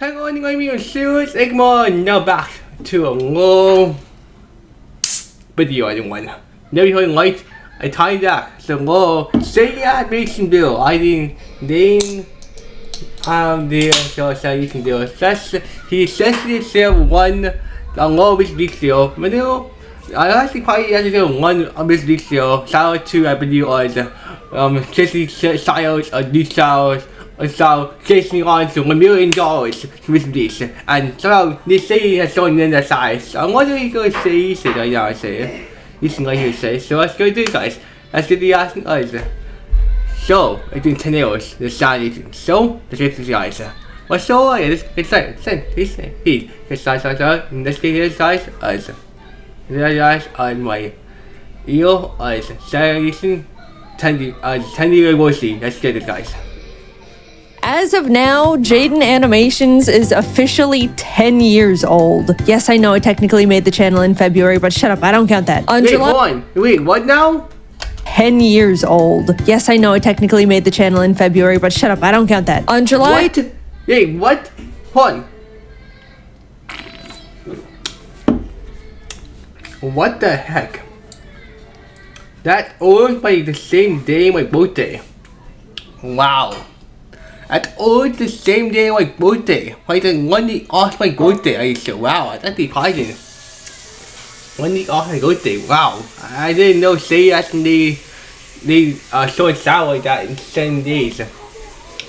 Hello, MLStudios, Egmont. Now back to a new video. Now you like I tied that. So JaidenAinmations video. I didn't name the JaidenAinmations video. That's he essentially said one of his video. I actually probably had to do one of his video. Shout out to I believe on Jesse Styles or new Styles. So chasing on to $1 million with this, and so this city has shown in the size. I wonder if you go say this right now. This is what you say. So let's go do it, guys. Let's do the asking us. So it's been 10 years. The size. So let's get this guys. What's so it's like this he size in this case size us. The guys on my ear us. So listen 10 years we'll see. Let's get it, guys. As of now, JaidenAinmations is officially 10 years old. Yes, I know I technically made the channel in February, but shut up, I don't count that. On July... Wait, what now? 10 years old. Yes, I know I technically made the channel in February, but shut up, I don't count that. On July... What? Wait, what? Hold on. What the heck? That was by the same day my birthday. Wow. At all the same day my birthday. Like the 1 week off my birthday. I said, wow, that's surprising. 1 week off my birthday. Wow. I didn't know say that they sort out like that in 7 days.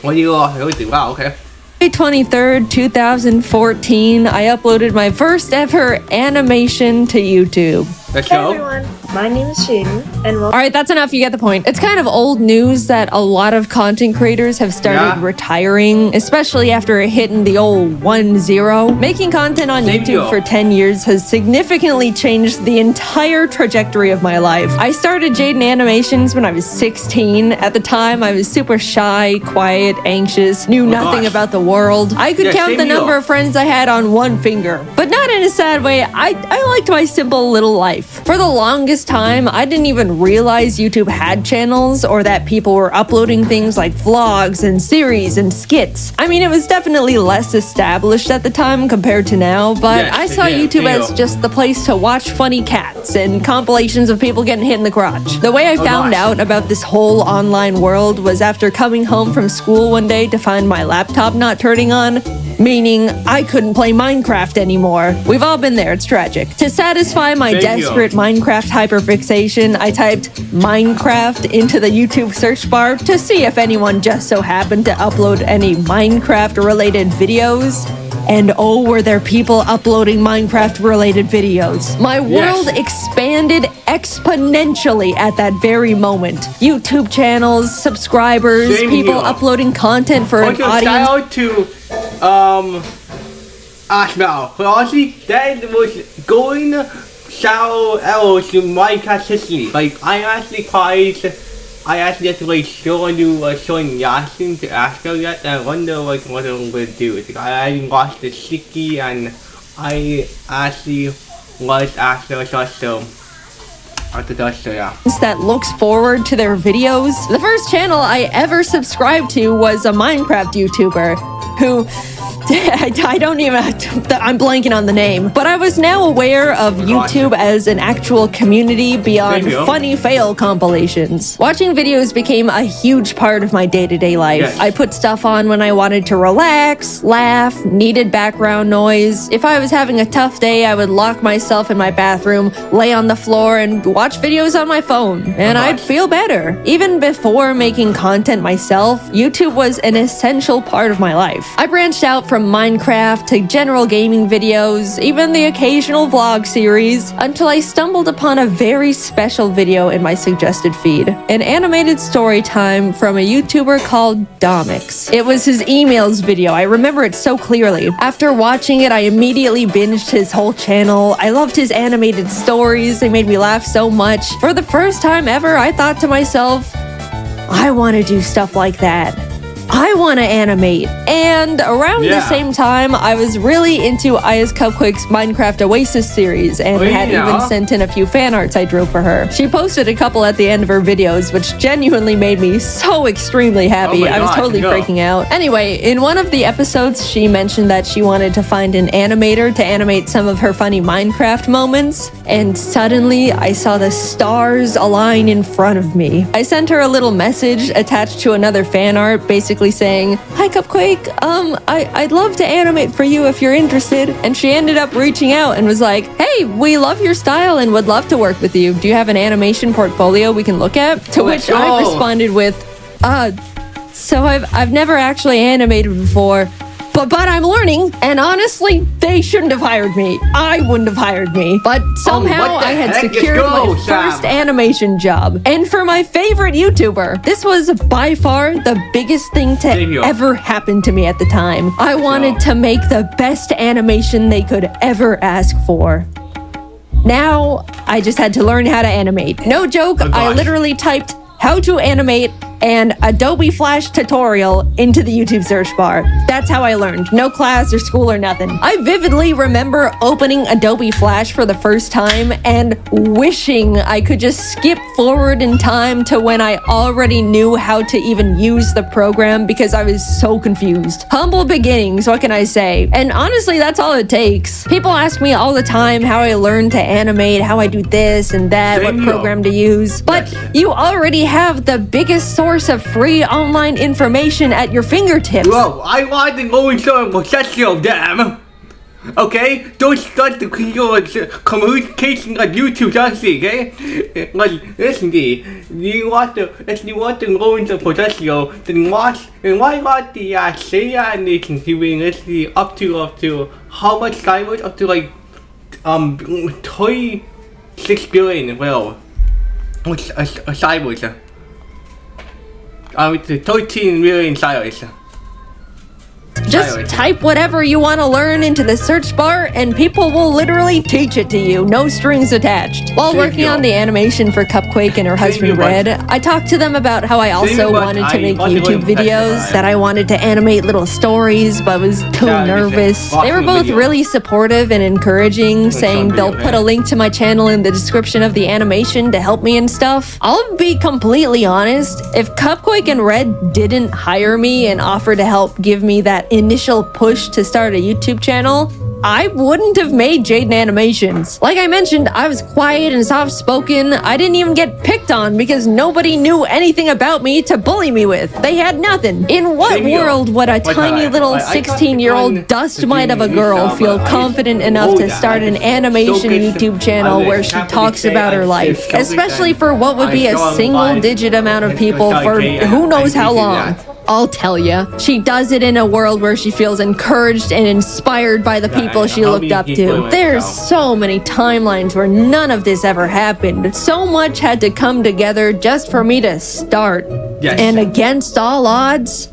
1 week off my birthday. Wow, okay. May 23rd, 2014, I uploaded my first ever animation to YouTube. Let's Hey go. everyone, my name is Jaiden, and welcome. Alright, that's enough, you get the point. It's kind of old news that a lot of content creators have started retiring, especially after hitting the old 1-0. Making content on YouTube for 10 years has significantly changed the entire trajectory of my life. I started JaidenAinmations when I was 16. At the time, I was super shy, quiet, anxious, knew nothing about the world. I could count the number of friends I had on one finger. But not in a sad way, I liked my simple little life. For the longest time, I didn't even realize YouTube had channels or that people were uploading things like vlogs and series and skits. I mean, it was definitely less established at the time compared to now, but I saw YouTube as just the place to watch funny cats and compilations of people getting hit in the crotch. The way I found out about this whole online world was after coming home from school one day to find my laptop not turning on, meaning I couldn't play Minecraft anymore. We've all been there, it's tragic. To satisfy my desperate Minecraft hyperfixation, I typed Minecraft into the YouTube search bar to see if anyone just so happened to upload any Minecraft-related videos. And oh, were there people uploading Minecraft-related videos. My world expanded exponentially at that very moment. YouTube channels, subscribers, people uploading content for an audience. Shout out to Ashmal. But honestly, that was going shout out to Minecraft history. Like I actually had to like showing Yasin to Ashmal yet, and I wonder like what I'm gonna do. Like, I watched the Sticky and I actually was Ashmal so that looks forward to their videos. The first channel I ever subscribed to was a Minecraft YouTuber who I don't even, I'm blanking on the name, but I was now aware of YouTube as an actual community beyond funny fail compilations. Watching videos became a huge part of my day-to-day life. I put stuff on when I wanted to relax, laugh, needed background noise. If I was having a tough day, I would lock myself in my bathroom, lay on the floor, and watch videos on my phone, and I'd feel better. Even before making content myself, YouTube was an essential part of my life. I branched out from Minecraft to general gaming videos, even the occasional vlog series, until I stumbled upon a very special video in my suggested feed. An animated story time from a YouTuber called Domix. It was his emails video. I remember it so clearly. After watching it, I immediately binged his whole channel. I loved his animated stories. They made me laugh so much. For the first time ever, I thought to myself, I want to do stuff like that. I want to animate. And around the same time, I was really into Aya's Cupquake's Minecraft Oasis series and had even sent in a few fan arts I drew for her. She posted a couple at the end of her videos, which genuinely made me so extremely happy. I was totally freaking out. Anyway, in one of the episodes, she mentioned that she wanted to find an animator to animate some of her funny Minecraft moments, and suddenly I saw the stars align in front of me. I sent her a little message attached to another fan art, basically saying, "Hi Cupquake, I'd love to animate for you if you're interested." And she ended up reaching out and was like, "Hey, we love your style and would love to work with you. Do you have an animation portfolio we can look at?" To which I responded with, so I've never actually animated before, but I'm learning, and honestly, they shouldn't have hired me. I wouldn't have hired me. But somehow I had secured my first animation job. And for my favorite YouTuber, this was by far the biggest thing to ever happen to me at the time. I wanted to make the best animation they could ever ask for. Now, I just had to learn how to animate. No joke, I literally typed "how to animate" and Adobe Flash tutorial into the YouTube search bar. That's how I learned. No class or school or nothing. I vividly remember opening Adobe Flash for the first time and wishing I could just skip forward in time to when I already knew how to even use the program because I was so confused. Humble beginnings, what can I say? And honestly, that's all it takes. People ask me all the time how I learned to animate, how I do this and that, what program to use. But you already have the biggest source of free online information at your fingertips. Whoa, I want to go into a procession, damn. Okay? Don't start the communication on YouTube, just okay? Like, listen, if you want to go into procession, then watch, and why not the JaidenAinmations doing this up to how much cyber? Up to like 26 billion, well, which a cyber. 13 million cyber. Just type whatever you want to learn into the search bar and people will literally teach it to you, no strings attached. While working on the animation for Cupquake and her husband Red, I talked to them about how I also wanted to make YouTube videos, that I wanted to animate little stories but was too nervous. They were both really supportive and encouraging, saying they'll put a link to my channel in the description of the animation to help me and stuff. I'll be completely honest, if Cupquake and Red didn't hire me and offer to help give me that initial push to start a YouTube channel, I wouldn't have made JaidenAinmations. Like I mentioned, I was quiet and soft-spoken. I didn't even get picked on because nobody knew anything about me to bully me with. They had nothing. In what world would a tiny little 16-year-old dust mite of a girl feel confident enough to start an animation YouTube channel where she talks about her life? Especially for what would be a single-digit amount of people for who knows how long. I'll tell ya, she does it in a world where she feels encouraged and inspired by the people she looked up to. There's so many timelines where none of this ever happened. So much had to come together just for me to start. And against all odds,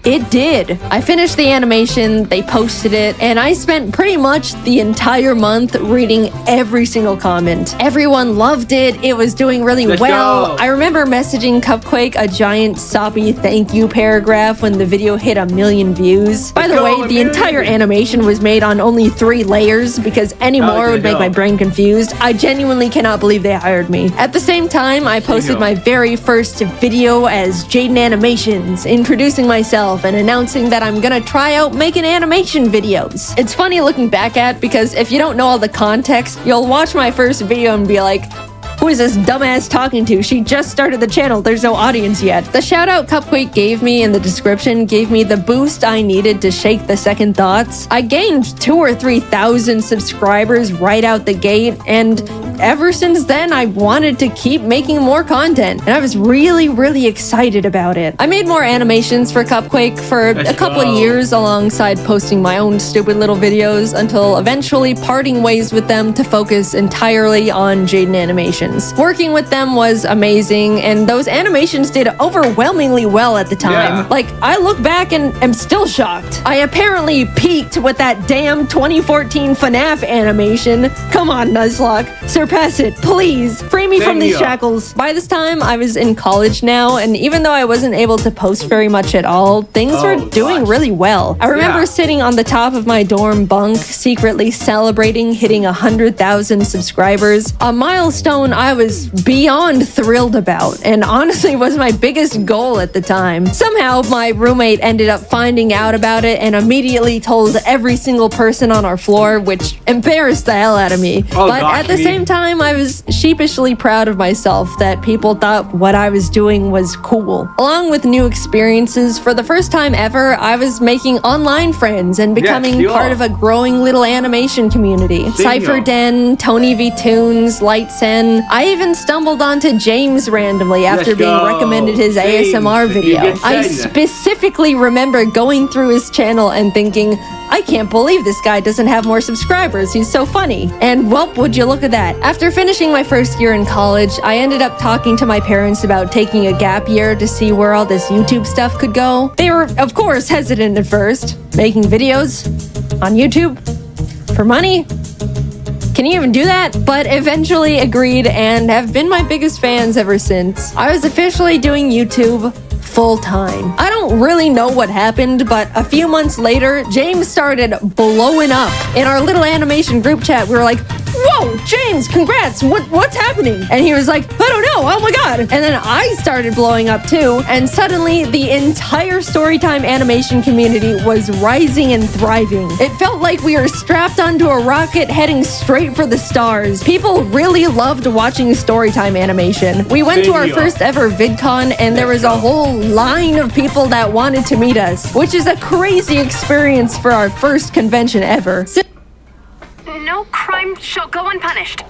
it did. I finished the animation, they posted it, and I spent pretty much the entire month reading every single comment. Everyone loved it. It was doing really well. I remember messaging Cupquake a giant soppy thank you paragraph when the video hit 1 million views. By the way, the entire animation was made on only 3 layers because any more would make my brain confused. I genuinely cannot believe they hired me. At the same time, I posted my very first video as JaidenAinmations, introducing myself and announcing that I'm gonna try out making animation videos. It's funny looking back at because if you don't know all the context, you'll watch my first video and be like, who is this dumbass talking to? She just started the channel. There's no audience yet. The shout out Cupquake gave me in the description gave me the boost I needed to shake the second thoughts. I gained 2,000 or 3,000 subscribers right out the gate, and ever since then, I wanted to keep making more content, and I was really, really excited about it. I made more animations for Cupquake for a couple of years alongside posting my own stupid little videos until eventually parting ways with them to focus entirely on JaidenAinmations. fans. Working with them was amazing, and those animations did overwhelmingly well at the time. Yeah. Like, I look back and am still shocked. I apparently peaked with that damn 2014 FNAF animation. Come on, Nuzlocke. Surpass it, please. Free me from these shackles. By this time, I was in college now, and even though I wasn't able to post very much at all, things were doing really well. I remember sitting on the top of my dorm bunk, secretly celebrating hitting 100,000 subscribers, a milestone I was beyond thrilled about, and honestly was my biggest goal at the time. Somehow, my roommate ended up finding out about it and immediately told every single person on our floor, which embarrassed the hell out of me. But at the same time, I was sheepishly proud of myself that people thought what I was doing was cool. Along with new experiences, for the first time ever, I was making online friends and becoming part of a growing little animation community. Cypher Den, Tony V Tunes, Lightsen. I even stumbled onto James randomly after being recommended his ASMR video. I specifically remember going through his channel and thinking, I can't believe this guy doesn't have more subscribers. He's so funny. And well, would you look at that. After finishing my first year in college, I ended up talking to my parents about taking a gap year to see where all this YouTube stuff could go. They were, of course, hesitant at first. Making videos on YouTube for money? Can you even do that? But eventually agreed and have been my biggest fans ever since. I was officially doing YouTube full time. I don't really know what happened, but a few months later, James started blowing up. In our little animation group chat, we were like, whoa, James, congrats, what's happening? And he was like, I don't know, oh my god. And then I started blowing up too, and suddenly the entire Storytime animation community was rising and thriving. It felt like we were strapped onto a rocket heading straight for the stars. People really loved watching Storytime animation. We went to our first ever VidCon, and there was a whole line of people that wanted to meet us, which is a crazy experience for our first convention ever. No crime shall go unpunished.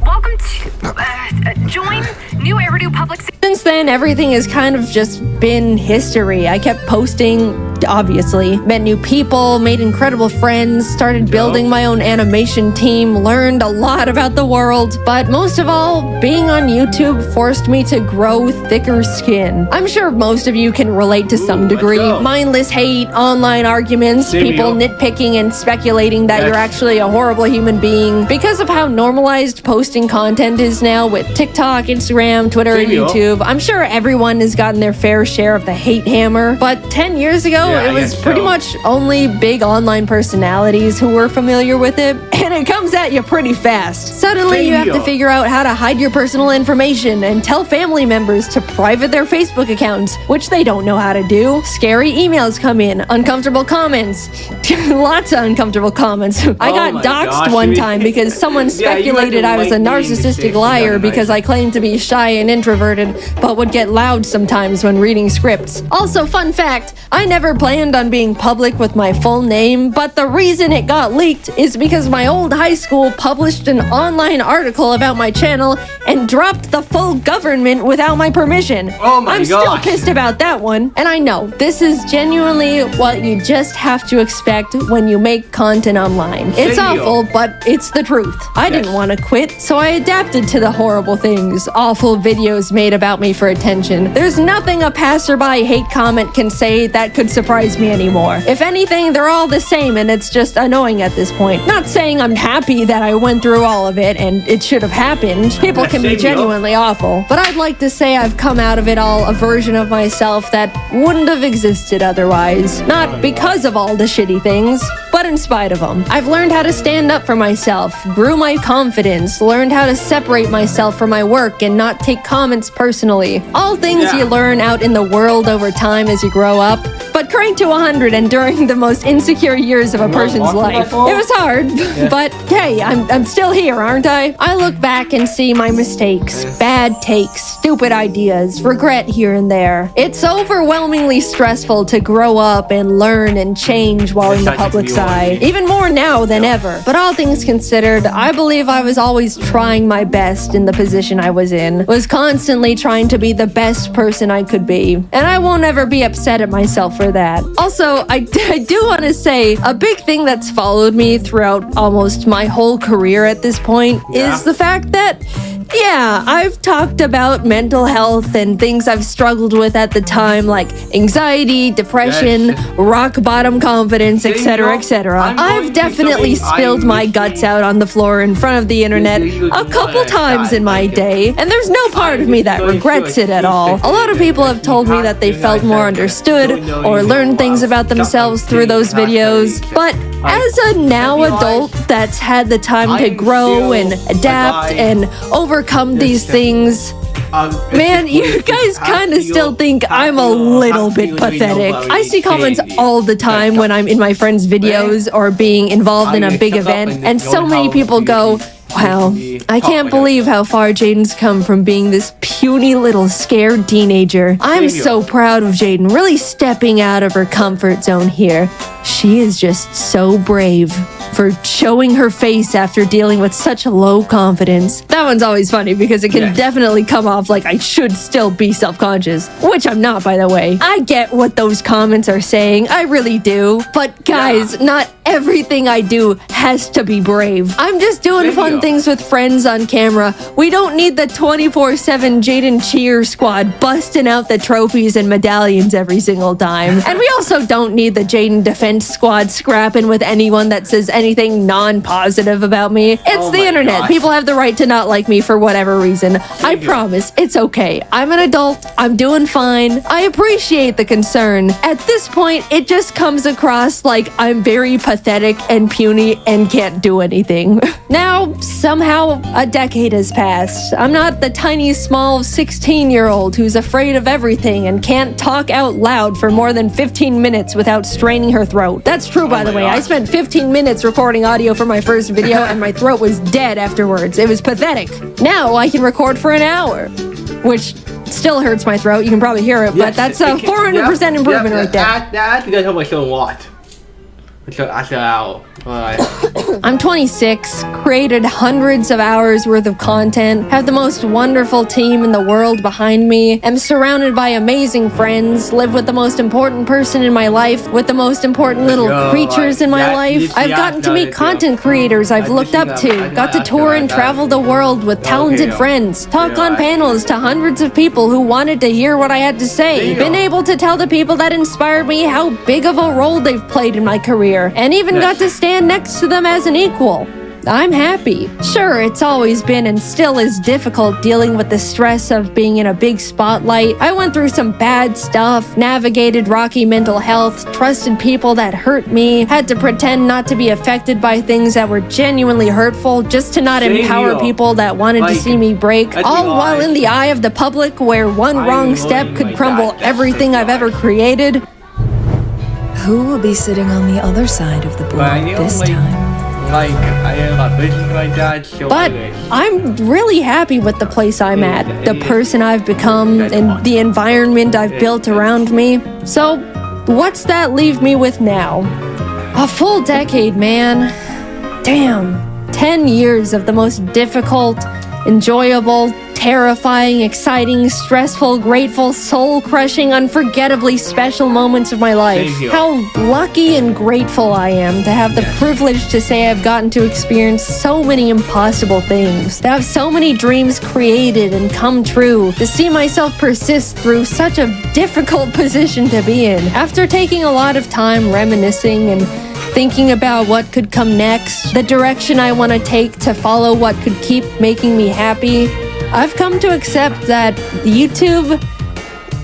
Welcome to join new Eridu Public. Since then, everything has kind of just been history. I kept posting, obviously, met new people, made incredible friends, started building my own animation team, learned a lot about the world, but most of all, being on YouTube forced me to grow thicker skin. I'm sure most of you can relate to some degree. Mindless hate, online arguments, people nitpicking and speculating that you're actually a horrible human being. Because of how normalized posting content is now with TikTok, Instagram, Twitter, and YouTube, I'm sure everyone has gotten their fair share of the hate hammer, but 10 years ago, it was pretty much only big online personalities who were familiar with it, and it comes at you pretty fast. Suddenly, you have to figure out how to hide your personal information and tell family members to private their Facebook accounts, which they don't know how to do. Scary emails come in, uncomfortable comments, lots of uncomfortable comments. I got doxxed one time because someone speculated I was a narcissistic liar because I claimed to be shy and introverted, but would get loud sometimes when reading scripts. Also, fun fact, I never planned on being public with my full name, but the reason it got leaked is because my old high school published an online article about my channel and dropped the full government without my permission. Oh my I'm still pissed about that one. And I know, this is genuinely what you just have to expect when you make content online. It's awful, but it's the truth. I didn't want to quit, so I adapted to the horrible things awful videos made about me for attention. There's nothing a passerby hate comment can say that could surprise me anymore. If anything, they're all the same, and it's just annoying at this point. Not saying I'm happy that I went through all of it and it should have happened. People can be genuinely awful, but I'd like to say I've come out of it all a version of myself that wouldn't have existed otherwise. Not because of all the shitty things, but in spite of them. I've learned how to stand up for myself, grew my confidence, learned how to separate myself from my work and not take comments personally. All things you learn out in the world over time as you grow up. But crank to 100 and during the most insecure years of a person's life. It was hard, but hey, I'm still here, aren't I? I look back and see my mistakes, bad takes, stupid ideas, regret here and there. It's overwhelmingly stressful to grow up and learn and change while in the public's eye. Even more now than ever. But all things considered, I believe I was always trying my best in the position I was in. Was constantly trying to be the best person I could be. And I won't ever be upset at myself for that. Also, I do want to say, a big thing that's followed me throughout almost my whole career at this point is the fact that Yeah, I've talked about mental health and things I've struggled with at the time, like anxiety, depression, Yes. rock bottom confidence, etc., etc. I'm going I've to definitely say I spilled my wish guts you- out on the floor in front of the internet a couple times in my day, and there's no part of me that regrets it at all. A lot of people have told me that they felt more understood or learned things about themselves through those videos, but as a now adult that's had the time to grow and adapt and overcome these things, man, you guys kind of still think I'm a little bit pathetic. I see comments all the time when I'm in my friends' videos or being involved in a big event, and so many people go, wow, I can't believe how far Jaiden's come from being this puny little scared teenager. I'm so proud of Jaiden really stepping out of her comfort zone here. She is just so brave for showing her face after dealing with such low confidence. That one's always funny because it can definitely come off like I should still be self-conscious, which I'm not, by the way. I get what those comments are saying, I really do. But guys, not everything I do has to be brave. I'm just doing fun things with friends on camera. We don't need the 24/7 Jaiden cheer squad busting out the trophies and medallions every single time. And we also don't need the Jaiden defense squad scrapping with anyone that says anything non-positive about me. It's the internet. People have the right to not like me for whatever reason. I promise, it's okay. I'm an adult. I'm doing fine. I appreciate the concern. At this point, it just comes across like I'm very pathetic and puny and can't do anything. Now, somehow, a decade has passed. I'm not the tiny, small 16-year-old who's afraid of everything and can't talk out loud for more than 15 minutes without straining her throat. That's true, by the way. I spent 15 minutes recording audio for my first video and my throat was dead afterwards. It was pathetic. Now I can record for an hour, which still hurts my throat. You can probably hear it, but that's a 400% improvement right there. That's because of so what? I'm 26, created hundreds of hours worth of content, have the most wonderful team in the world behind me, am surrounded by amazing friends, live with the most important person in my life, with the most important little creatures in my life. I've gotten to meet content creators I've looked up to, got to tour and travel the world with talented friends, talk on panels to hundreds of people who wanted to hear what I had to say, been able to tell the people that inspired me how big of a role they've played in my career, and even got to stand next to them as an equal. I'm happy. Sure, it's always been and still is difficult dealing with the stress of being in a big spotlight. I went through some bad stuff, navigated rocky mental health, trusted people that hurt me, had to pretend not to be affected by things that were genuinely hurtful just to not empower people that wanted to see me break, all while in the eye of the public where one wrong step could crumble everything I've ever created. Who will be sitting on the other side of the board this time? Like, I have a business like that, so But I'm really happy with the place I'm at, the person I've become, and the environment I've built around me. So, what's that leave me with now? A full decade, man. Damn. 10 years of the most difficult, enjoyable, terrifying, exciting, stressful, grateful, soul-crushing, unforgettably special moments of my life. How lucky and grateful I am to have the privilege to say I've gotten to experience so many impossible things, to have so many dreams created and come true, to see myself persist through such a difficult position to be in. After taking a lot of time reminiscing and thinking about what could come next, the direction I want to take to follow what could keep making me happy, I've come to accept that YouTube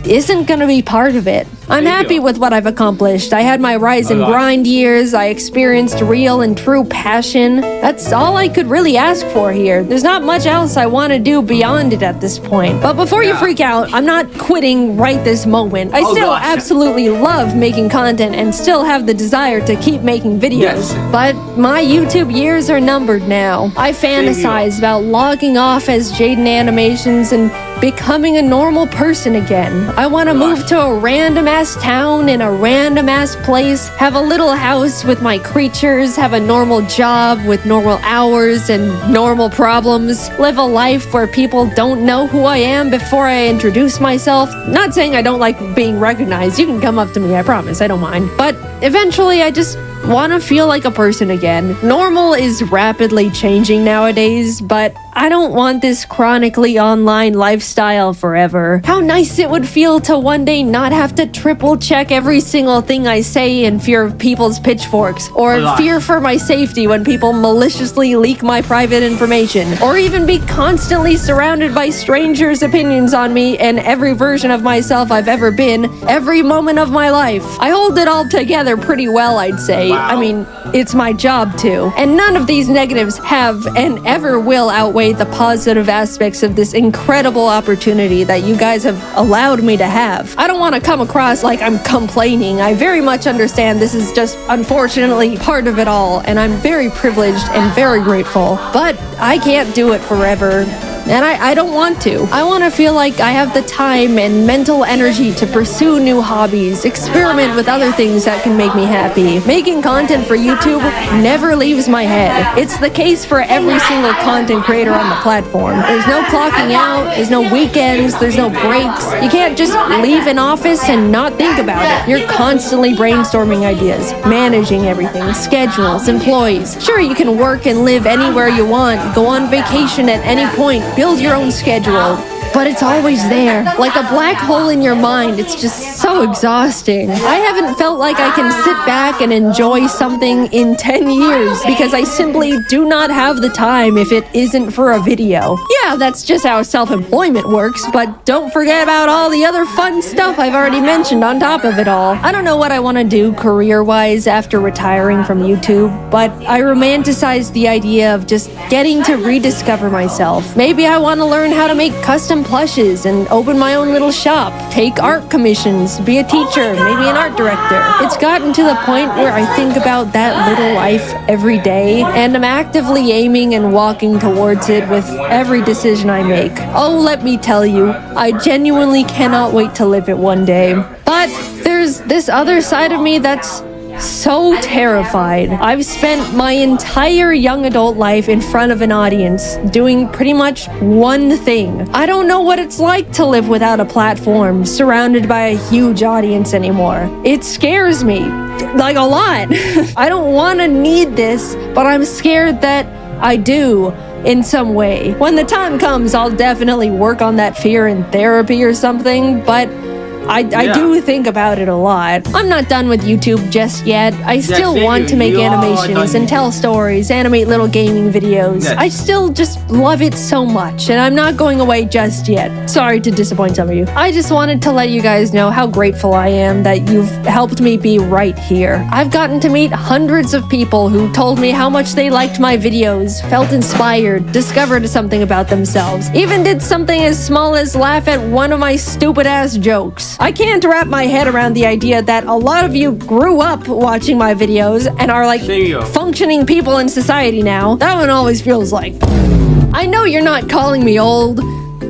isn't going to be part of it. I'm happy with what I've accomplished. I had my rise and grind years. I experienced real and true passion. That's all I could really ask for here. There's not much else I want to do beyond it at this point. But before you freak out, I'm not quitting right this moment. I still absolutely love making content and still have the desire to keep making videos. But my YouTube years are numbered now. I fantasize about logging off as JaidenAinmations and becoming a normal person again. I want to move to a random-ass town in a random-ass place, have a little house with my creatures, have a normal job with normal hours and normal problems, live a life where people don't know who I am before I introduce myself. Not saying I don't like being recognized. You can come up to me, I promise, I don't mind. But eventually I just want to feel like a person again. Normal is rapidly changing nowadays, but I don't want this chronically online lifestyle forever. How nice it would feel to one day not have to triple check every single thing I say in fear of people's pitchforks, or fear for my safety when people maliciously leak my private information, or even be constantly surrounded by strangers' opinions on me and every version of myself I've ever been, every moment of my life. I hold it all together pretty well, I'd say. Wow. I mean, it's my job to. And none of these negatives have and ever will outweigh the positive aspects of this incredible opportunity that you guys have allowed me to have. I don't want to come across like I'm complaining. I very much understand this is just unfortunately part of it all, and I'm very privileged and very grateful. But I can't do it forever. And I don't want to. I want to feel like I have the time and mental energy to pursue new hobbies, experiment with other things that can make me happy. Making content for YouTube never leaves my head. It's the case for every single content creator on the platform. There's no clocking out, there's no weekends, there's no breaks. You can't just leave an office and not think about it. You're constantly brainstorming ideas, managing everything, schedules, employees. Sure, you can work and live anywhere you want, go on vacation at any point, build your own schedule, but it's always there, like a black hole in your mind. It's just so exhausting. I haven't felt like I can sit back and enjoy something in 10 years because I simply do not have the time if it isn't for a video. Yeah, that's just how self-employment works, but don't forget about all the other fun stuff I've already mentioned on top of it all. I don't know what I want to do career-wise after retiring from YouTube, but I romanticize the idea of just getting to rediscover myself. Maybe I want to learn how to make custom plushes and open my own little shop, take art commissions, be a teacher, maybe an art director. It's gotten to the point where I think about that little life every day, and I'm actively aiming and walking towards it with every decision I make. Oh, let me tell you, I genuinely cannot wait to live it one day. But there's this other side of me that's so terrified. I've spent my entire young adult life in front of an audience doing pretty much one thing. I don't know what it's like to live without a platform, surrounded by a huge audience anymore. It scares me, like a lot. I don't want to need this, but I'm scared that I do in some way. When the time comes, I'll definitely work on that fear in therapy or something, but I do think about it a lot. I'm not done with YouTube just yet. I still want to make animations and tell stories, animate little gaming videos. Yes. I still just love it so much, and I'm not going away just yet. Sorry to disappoint some of you. I just wanted to let you guys know how grateful I am that you've helped me be right here. I've gotten to meet hundreds of people who told me how much they liked my videos, felt inspired, discovered something about themselves, even did something as small as laugh at one of my stupid-ass jokes. I can't wrap my head around the idea that a lot of you grew up watching my videos and are like functioning people in society now. That one always feels like... I know you're not calling me old,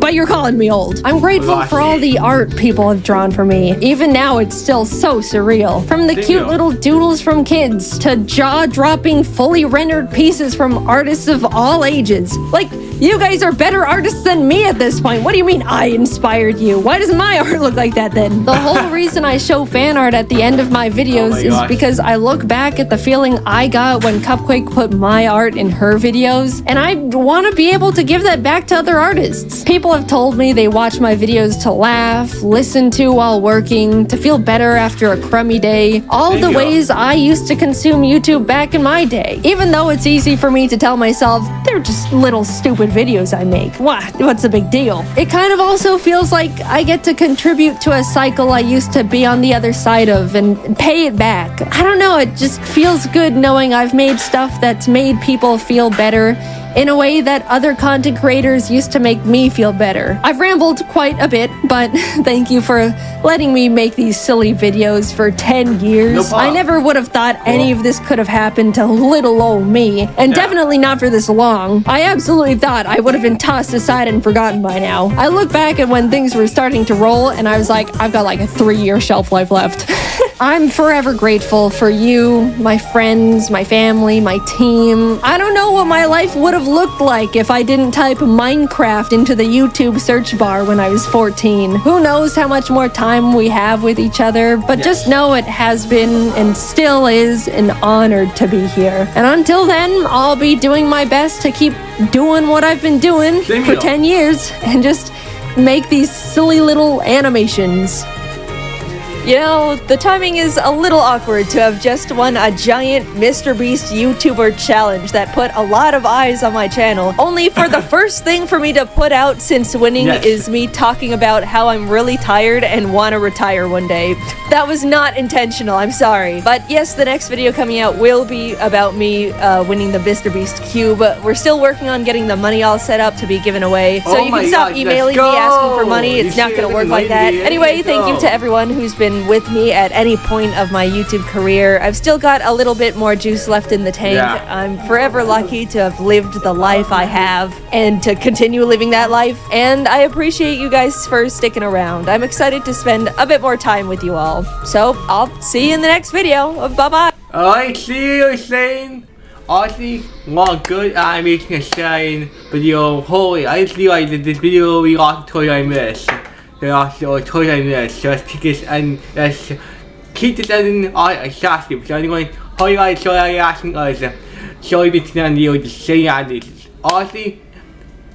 but you're calling me old. I'm grateful for all the art people have drawn for me. Even now, it's still so surreal. From the cute little doodles from kids to jaw-dropping, fully rendered pieces from artists of all ages. Like, you guys are better artists than me at this point. What do you mean I inspired you? Why does my art look like that then? The whole reason I show fan art at the end of my videos is because I look back at the feeling I got when Cupquake put my art in her videos, and I want to be able to give that back to other artists. People have told me they watch my videos to laugh, listen to while working, to feel better after a crummy day. All the ways I used to consume YouTube back in my day. Even though it's easy for me to tell myself, they're just little stupid videos I make. What's the big deal? It kind of also feels like I get to contribute to a cycle I used to be on the other side of and pay it back. I don't know, it just feels good knowing I've made stuff that's made people feel better in a way that other content creators used to make me feel better. I've rambled quite a bit, but thank you for letting me make these silly videos for 10 years. I never would have thought any of this could have happened to little old me, and definitely not for this long. I absolutely thought I would have been tossed aside and forgotten by now. I look back at when things were starting to roll, and I was like, I've got like a 3-year shelf life left. I'm forever grateful for you, my friends, my family, my team. I don't know what my life would have looked like if I didn't type Minecraft into the YouTube search bar when I was 14. Who knows how much more time we have with each other, but just know it has been and still is an honor to be here. And until then, I'll be doing my best to keep doing what I've been doing for 10 years and just make these silly little animations. You know, the timing is a little awkward to have just won a giant Mr. Beast YouTuber challenge that put a lot of eyes on my channel, only for the first thing for me to put out since winning is me talking about how I'm really tired and want to retire one day. That was not intentional, I'm sorry. But yes, the next video coming out will be about me winning the Mr. Beast Cube. We're still working on getting the money all set up to be given away, so you can stop emailing me asking for money. It's not going to work like that. Anyway, thank you to everyone who's been with me at any point of my YouTube career. I've still got a little bit more juice left in the tank. I'm forever lucky to have lived the life I have and to continue living that life, and I appreciate you guys for sticking around. I'm excited to spend a bit more time with you all. So I'll see you in the next video. Bye-bye. Alright, see you soon. Honestly, what good animation Shane video. Holy, I just realized that this video we got toy I missed. There are also toys I missed. Just keep this and let's keep this in our subscribe. So anyway, how you guys show you asking us? Show you this video to say this. Honestly,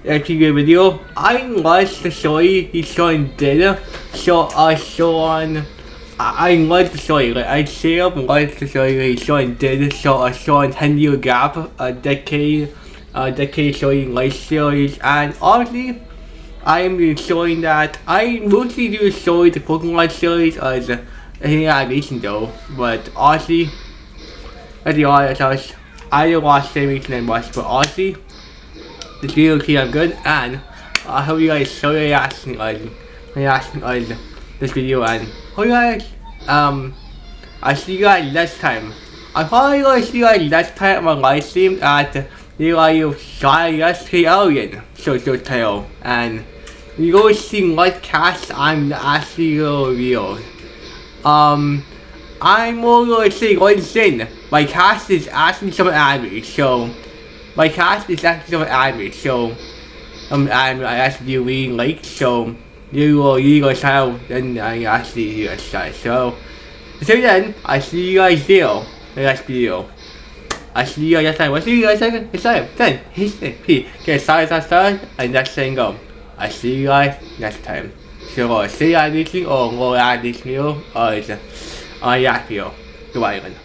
let's see the video. I like to show you he's showing data. So I like to show you. Like I say up and like to show you he's showing data. So I showing 10-year gap, a decade showing life series, and honestly, I am showing that I mostly do show the Pokemon series as animation though, but honestly, at the honest, I don't watch animation that much, but honestly, this video came good, and I hope you guys show your reaction on this video, and hope you guys, I see you guys next time. I'm probably gonna see you guys next time on my live stream at you Shy Yesterday Alien social tale, and you go see what cast I'm actually gonna reveal. I'm more gonna say one thing. My cast is actually some anime, so anime I actually really like, so you guys have then I actually hear that. So until then, I see you guys there in the next video. I see you guys next time. I'll see you guys next time. Then, peace. Get started, and next thing go. I see you guys next time. So, say anything or more add this video or it's a video. Goodbye, everyone.